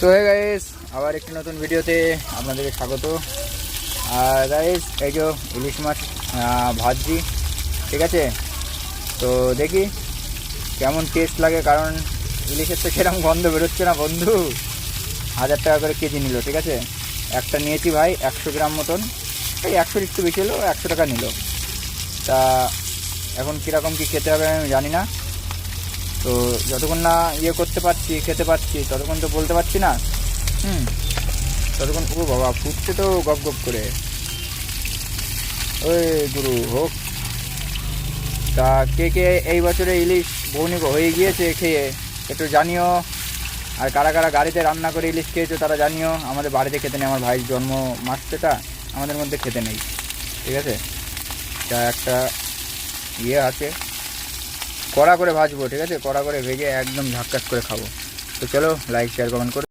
তো hey guys, আবার একটি নতুন ভিডিওতে আপনাদেরকে স্বাগত। আর গাইস, এই যে ইলিশ মাছ ভাজছি, ঠিক আছে। তো দেখি কেমন টেস্ট লাগে, কারণ ইলিশের তো সেরকম গন্ধ বেরোচ্ছে না বন্ধু। 1000 টাকা করে কেজি নিল, ঠিক আছে। একটা নিয়েছি ভাই 100 গ্রাম মতন, এই 100 একটু বেশি হলো, 100 টাকা নিল। তা এখন কীরকম কী খেতে হবে আমি জানি না। তো যতক্ষণ না করতে পারছি, খেতে পারছি, ততক্ষণ তো বলতে পারছি না। ততক্ষণ ও বাবা ফুটছে তো গপ গপ করে। ওই গুরু হোক। তা কে কে এই বছরে ইলিশ বউনি হয়ে গিয়েছে খেয়ে একটু জানিও। আর কারা কারা গাড়িতে রান্না করে ইলিশ খেয়েছো তারা জানিও। আমাদের বাড়িতে খেতে নেই, আমার ভাইয়ের জন্ম মাসটা আমাদের মধ্যে খেতে নেই, ঠিক আছে। তা একটা আছে, কড়া করে ভাজবো, ঠিক আছে। কড়া করে ভেজে একদম ঝাক্কাস করে খাবো। তো চলো, লাইক শেয়ার কমেন্ট করে